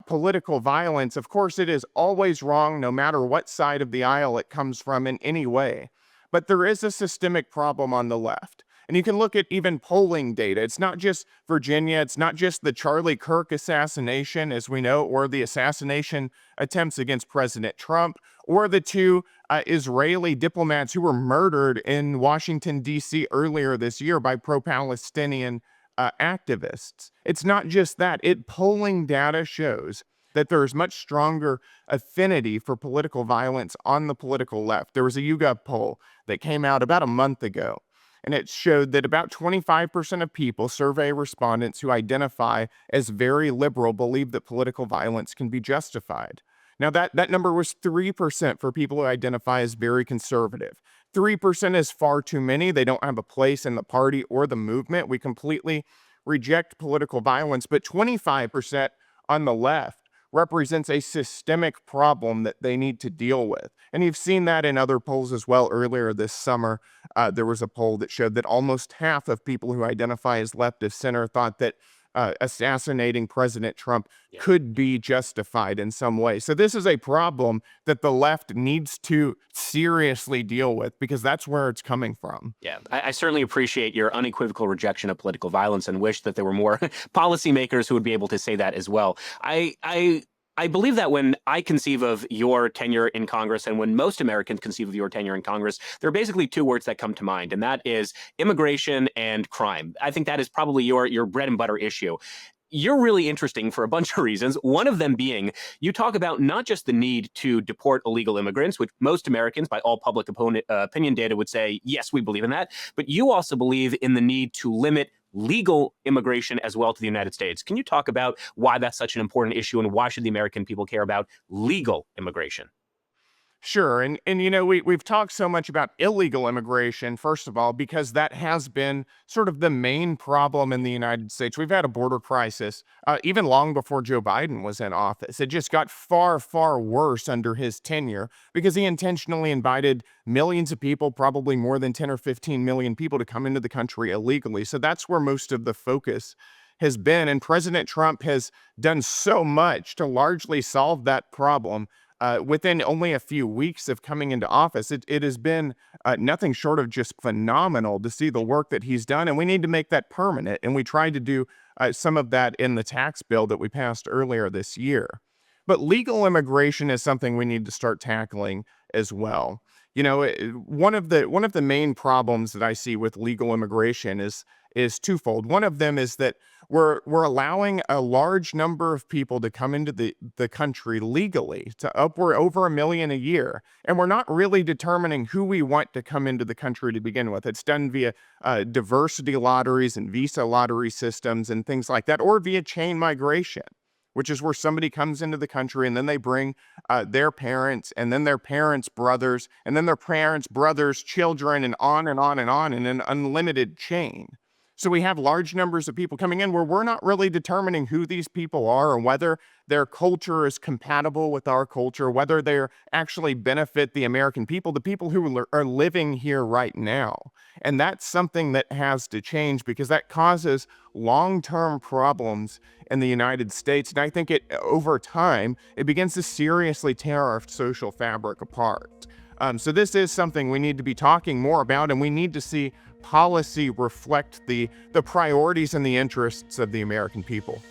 political violence, of course, it is always wrong no matter what side of the aisle it comes from in any way. But there is a systemic problem on the left. And you can look at even polling data. It's not just Virginia. It's not just the Charlie Kirk assassination, as we know, or the assassination attempts against President Trump, or the two Israeli diplomats who were murdered in Washington, D.C. earlier this year by pro-Palestinian activists. It's not just that. Polling data shows that there's much stronger affinity for political violence on the political left. There was a YouGov poll that came out about a month ago, and it showed that about 25% of people, survey respondents who identify as very liberal, believe that political violence can be justified. Now, that number was 3% for people who identify as very conservative. 3% is far too many. They don't have a place in the party or the movement. We completely reject political violence, but 25% on the left represents a systemic problem that they need to deal with. And you've seen that in other polls as well. Earlier this summer, there was a poll that showed that almost half of people who identify as left of center thought that assassinating President Trump could be justified in some way. So this is a problem that the left needs to seriously deal with, because that's where it's coming from. Yeah, I certainly appreciate your unequivocal rejection of political violence and wish that there were more policymakers who would be able to say that as well. I believe that when I conceive of your tenure in Congress, and when most Americans conceive of your tenure in Congress, there are basically two words that come to mind, and that is immigration and crime. I think that is probably your bread and butter issue. You're really interesting for a bunch of reasons. One of them being, you talk about not just the need to deport illegal immigrants, which most Americans, by all public opinion data, would say, yes, we believe in that. But you also believe in the need to limit legal immigration as well to the United States. Can you talk about why that's such an important issue, and why should the American people care about legal immigration? Sure. And you know, we've talked so much about illegal immigration, first of all, because that has been sort of the main problem in the United States. We've had a border crisis even long before Joe Biden was in office. It just got far, far worse under his tenure because he intentionally invited millions of people, probably more than 10 or 15 million people, to come into the country illegally. So that's where most of the focus has been. And President Trump has done so much to largely solve that problem. Within only a few weeks of coming into office, it has been nothing short of just phenomenal to see the work that he's done, and we need to make that permanent. And we tried to do some of that in the tax bill that we passed earlier this year. But legal immigration is something we need to start tackling as well. You know, one of the main problems that I see with legal immigration is twofold. One of them is that we're allowing a large number of people to come into the country legally, to upward over 1 million a year, and we're not really determining who we want to come into the country to begin with. It's done via diversity lotteries and visa lottery systems and things like that, or via chain migration, which is where somebody comes into the country and then they bring their parents, and then their parents' brothers, and then their parents' brothers' children, and on and on and on in an unlimited chain. So we have large numbers of people coming in where we're not really determining who these people are, or whether their culture is compatible with our culture, whether they actually benefit the American people, the people who are living here right now. And that's something that has to change, because that causes long-term problems in the United States. And I think over time, it begins to seriously tear our social fabric apart. So this is something we need to be talking more about, and we need to see policy reflect the priorities and the interests of the American people.